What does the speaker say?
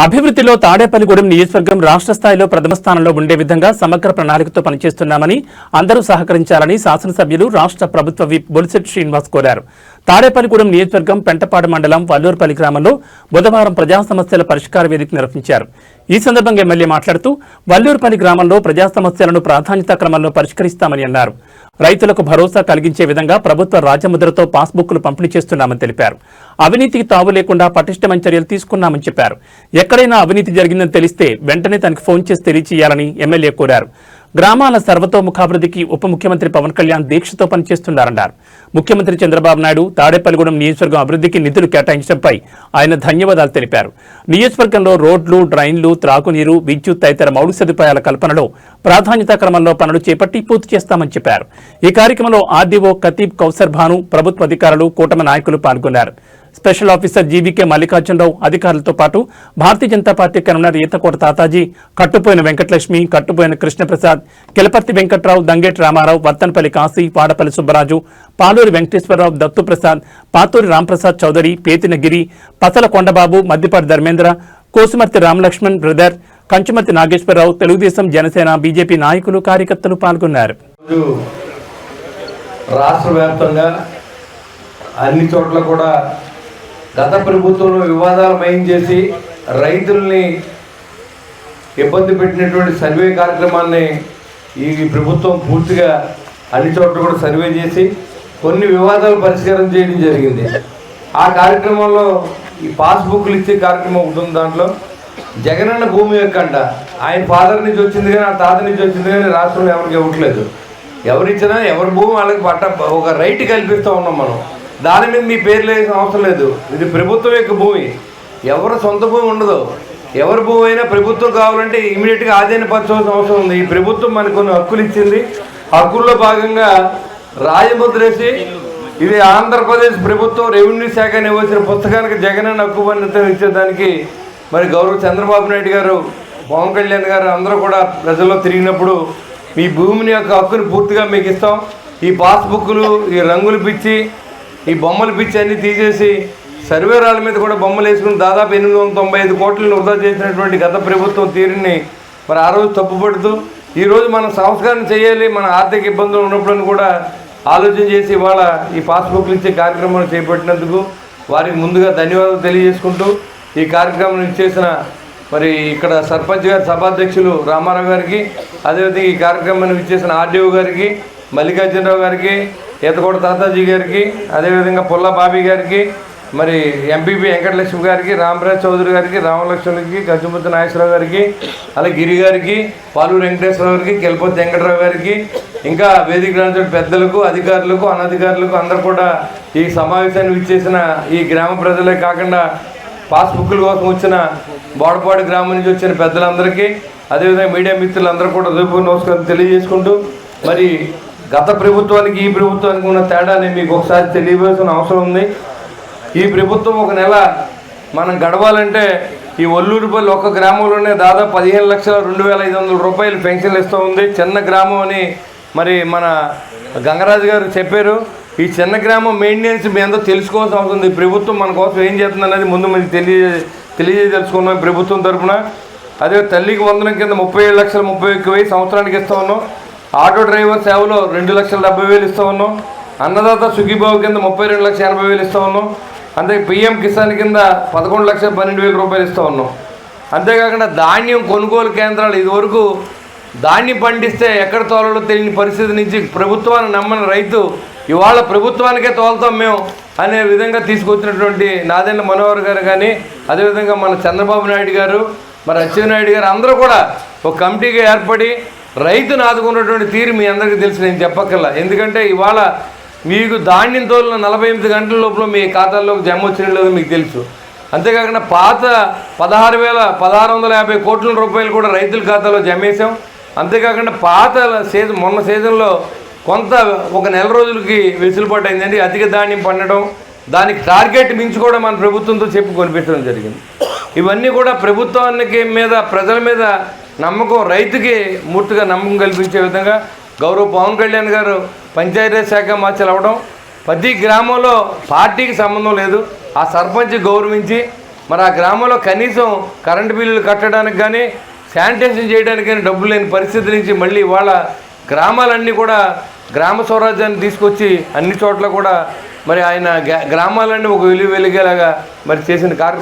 అభివృద్ధిలో తాడేపల్లిగూడెం నియోజకవర్గం రాష్ట్ర స్థాయిలో ప్రథమ స్థానంలో ఉండే విధంగా సమగ్ర ప్రణాళికతో పనిచేస్తున్నామని అందరూ సహకరించాలని శాసనసభ్యులు రాష్ట్ర ప్రభుత్వ విప్ బొలిశెట్టి శ్రీనివాస్ కోరారు. తాడేపల్లిగూడెం నియోజకవర్గం పెంటపాడు మండలం వల్లూరుపల్లి గ్రామంలో బుధవారం ప్రజా సమస్యల పరిష్కార వేదిక నిర్వహించారు. ఈ సందర్భంగా ఎమ్మెల్యే మాట్లాడుతూ వల్లూరుపల్లి గ్రామంలో ప్రజా సమస్యలను ప్రాధాన్యతా క్రమంలో పరిష్కరిస్తామని అన్నారు. రైతులకు భరోసా కలిగించే విధంగా ప్రభుత్వ రాజముద్రతో పాస్బుక్లు పంపిణీ చేస్తున్నామని తెలిపారు. అవినీతికి తావు లేకుండా పటిష్టమైన చర్యలు తీసుకున్నామని చెప్పారు. ఎక్కడైనా అవినీతి జరిగిందని తెలిస్తే వెంటనే తనకు ఫోన్ చేసి తెలియచేయాలని ఎమ్మెల్యే కోరారు. గ్రామాల సర్వతోముఖాభివృద్ధికి ఉప ముఖ్యమంత్రి పవన్ కళ్యాణ్ దీక్షతో పనిచేస్తున్నారన్నారు. ముఖ్యమంత్రి చంద్రబాబు నాయుడు తాడేపల్లిగూడెం నియోజకవర్గం అభివృద్ధికి నిధులు కేటాయించడంపై ఆయన ధన్యవాదాలు తెలిపారు. నియోజకవర్గంలో రోడ్లు, డ్రైన్లు, త్రాగునీరు, విద్యుత్ తదితర మౌలిక సదుపాయాల కల్పనలో ప్రాధాన్యతా క్రమంలో పనులు చేపట్టి పూర్తి చేస్తామని చెప్పారు. ఈ కార్యక్రమంలో ఆర్డీఓ కతీబ్ కౌసర్ భాను, ప్రభుత్వ అధికారులు, కూటమి నాయకులు పాల్గొన్నారు. స్పెషల్ ఆఫీసర్ జీవీకే మల్లికార్జునరావు అధికారులతో పాటు భారతీయ జనతా పార్టీ కన్వీనర్ ఈతకోట తాతాజీ, కట్టుపోయిన వెంకటలక్ష్మి, కట్టుపోయిన కృష్ణప్రసాద్, కెలపర్తి వెంకట్రావు, దంగేటి రామారావు, వర్తన్పల్లి కాశీ, పాడపల్లి సుబ్బరాజు, పాలూరి వెంకటేశ్వరరావు, దత్తుప్రసాద్, పాతూరి రాంప్రసాద్ చౌదరి, పేతిన గిరి, పసల కొండబాబు, మద్దిపాటి ధర్మేంద్ర, కోసుమర్తి రామలక్ష్మణ్ బ్రదర్, కంచుమర్తి నాగేశ్వరరావు, తెలుగుదేశం, జనసేన, బీజేపీ నాయకులు, కార్యకర్తలు పాల్గొన్నారు. రాష్ట్ర వ్యాప్తంగా అన్ని చోట్ల కూడా గత ప్రభుత్వంలో వివాదాలు మయం చేసి రైతుల్ని ఇబ్బంది పెట్టినటువంటి సర్వే కార్యక్రమాన్ని ఈ ప్రభుత్వం పూర్తిగా అన్ని చోట్ల కూడా సర్వే చేసి కొన్ని వివాదాలు పరిష్కారం చేయడం జరిగింది. ఆ కార్యక్రమంలో ఈ పాస్బుక్లు ఇచ్చే కార్యక్రమం ఉంటుంది. దాంట్లో జగనన్న భూమి యొక్కంట ఆయన ఫాదర్ నుంచి వచ్చింది కానీ ఆ తాత నుంచి వచ్చింది కానీ రాష్ట్రంలో ఎవరికి ఇవ్వట్లేదు. ఎవరిచ్చినా ఎవరి భూమి వాళ్ళకి ఒక రైట్ కల్పిస్తూ ఉన్నాం మనం. దాని మీద మీ పేరు లేసిన అవసరం లేదు. ఇది ప్రభుత్వం యొక్క భూమి, ఎవరు సొంత భూమి ఉండదు. ఎవరి భూమి అయినా ప్రభుత్వం కావాలంటే ఇమీడియట్గా ఆధీనపరచవలసిన అవసరం ఉంది. ఈ ప్రభుత్వం మనకు కొన్ని హక్కులు ఇచ్చింది. హక్కుల్లో భాగంగా రాజముద్రేసి ఇది ఆంధ్రప్రదేశ్ ప్రభుత్వం రెవెన్యూ శాఖ ఇవ్వాల్సిన పుస్తకానికి జగనన్న హక్కు పన్ను ఇచ్చేదానికి మరి గౌరవ చంద్రబాబు నాయుడు గారు, పవన్ కళ్యాణ్ గారు అందరూ కూడా ప్రజల్లో తిరిగినప్పుడు మీ భూమిని యొక్క హక్కుని పూర్తిగా మీకు ఇస్తాం. ఈ పాస్బుక్లు, ఈ రంగులు పిచ్చి, ఈ బొమ్మలు పిచ్చి అన్నీ తీసేసి సర్వేరాల మీద కూడా బొమ్మలు వేసుకుని దాదాపు 895 కోట్లను వృధా చేసినటువంటి గత ప్రభుత్వం తీరుని మరి ఆ రోజు తప్పుపడుతూ ఈరోజు మనం సంస్కరణ చేయాలి, మన ఆర్థిక ఇబ్బందులు ఉన్నప్పుడని కూడా ఆలోచన చేసి ఇవాళ ఈ పాస్బుక్లు ఇచ్చే కార్యక్రమాన్ని చేపట్టినందుకు వారికి ముందుగా ధన్యవాదాలు తెలియజేసుకుంటూ ఈ కార్యక్రమం ఇచ్చేసిన మరి ఇక్కడ సర్పంచ్ గారి సభాధ్యక్షులు రామారావు గారికి, అదేవిధంగా ఈ కార్యక్రమాన్ని ఇచ్చేసిన ఆర్డీఓ గారికి, మల్లికార్జునరావు గారికి, ఈతకోట తాతాజీ గారికి, అదేవిధంగా పుల్ల బాబీ గారికి, మరి ఎంపీపీ వెంకటలక్ష్మి గారికి, రామరాజ్ చౌదరి గారికి, రామలక్ష్మణుడికి, కంచుమూర్తి నాగేశ్వరరావు గారికి, అలాగే గిరి గారికి, పాలూరు వెంకటేశ్వరరావు గారికి, కెలపతి వెంకటరావు గారికి, ఇంకా వేదిక పెద్దలకు, అధికారులకు, అనధికారులకు అందరూ కూడా ఈ సమావేశాన్ని ఇచ్చేసిన ఈ గ్రామ ప్రజలే కాకుండా పాస్బుక్ల కోసం వచ్చిన బోడపాడు గ్రామం నుంచి వచ్చిన పెద్దలందరికీ, అదేవిధంగా మీడియా మిత్రులందరూ కూడా హృదయపూర్వక నమస్కారం తెలియజేసుకుంటూ మరి గత ప్రభుత్వానికి ఈ ప్రభుత్వానికి ఉన్న తేడాని మీకు ఒకసారి తెలియవలసిన అవసరం ఉంది. ఈ ప్రభుత్వం ఒక నెల మనం గడవాలంటే ఈ ఒల్లూరుపల్లి ఒక గ్రామంలోనే దాదాపు 15,02,500 రూపాయలు పెన్షన్లు ఇస్తూ ఉంది. చిన్న గ్రామం అని మరి మన గంగరాజు గారు చెప్పారు. ఈ చిన్న గ్రామం మెయింటెనెన్స్ మీ అందరూ తెలుసుకోవాల్సిన అవసరం ఉంది. ప్రభుత్వం మన కోసం ఏం చేస్తుంది అనేది ముందు మీకు తెలియజేసుకున్నాం ప్రభుత్వం తరఫున. అదే తల్లికి వందనం కింద 37,31,000 సంవత్సరానికి ఇస్తూ ఉన్నాం. ఆటో డ్రైవర్ సేవలో 2,70,000 ఇస్తూ ఉన్నాం. అన్నదాత సుఖీబాబు కింద 32,80,000 ఇస్తూ ఉన్నాం. అంతే పిఎం కిసాన్ కింద 11,12,000 రూపాయలు ఇస్తూ ఉన్నాం. అంతేకాకుండా ధాన్యం కొనుగోలు కేంద్రాలు, ఇదివరకు ధాన్యం పండిస్తే ఎక్కడ తోలాలో తెలియని పరిస్థితి నుంచి ప్రభుత్వాన్ని నమ్మని రైతు ఇవాళ ప్రభుత్వానికే తోలుతాం మేము అనే విధంగా తీసుకొచ్చినటువంటి నాదెండ్ల మనోహర్ గారు కానీ, అదేవిధంగా మన చంద్రబాబు నాయుడు గారు, మరి అచ్చెన్నాయుడు గారు అందరూ కూడా ఒక కమిటీగా ఏర్పడి రైతును ఆదుకున్నటువంటి తీరు మీ అందరికీ తెలుసు, నేను చెప్పక్కర్లా. ఎందుకంటే ఇవాళ మీకు ధాన్యం తోలిన 48 గంటల లోపల మీ ఖాతాల్లోకి జమ వచ్చినట్లేదు మీకు తెలుసు. అంతేకాకుండా పాత 16,650 కోట్ల రూపాయలు కూడా రైతుల ఖాతాలో జమ వేసాం. అంతేకాకుండా పాత మొన్న సీజన్లో కొంత ఒక నెల రోజులకి వెసులుబాటు అయిందండి. అధిక ధాన్యం పండడం, దానికి టార్గెట్ మించి కూడా మన ప్రభుత్వంతో చెప్పి కొనిపించడం జరిగింది. ఇవన్నీ కూడా ప్రభుత్వానికి మీద, ప్రజల మీద నమ్మకం, రైతుకి పూర్తిగా నమ్మకం కల్పించే విధంగా గౌరవ పవన్ కళ్యాణ్ గారు పంచాయతీరాజ్ శాఖ మార్చాలు అవ్వడం, ప్రతి గ్రామంలో పార్టీకి సంబంధం లేదు, ఆ సర్పంచ్ గౌరవించి మరి ఆ గ్రామంలో కనీసం కరెంటు బిల్లులు కట్టడానికి కానీ శానిటేషన్ చేయడానికి కానీ డబ్బులు లేని పరిస్థితి నుంచి మళ్ళీ ఇవాళ గ్రామాలన్నీ కూడా గ్రామ స్వరాజ్యాన్ని తీసుకొచ్చి అన్ని చోట్ల కూడా మరి ఆయన గ్రామాలన్నీ ఒక వెలిగేలాగా మరి చేసిన కార్యక్రమం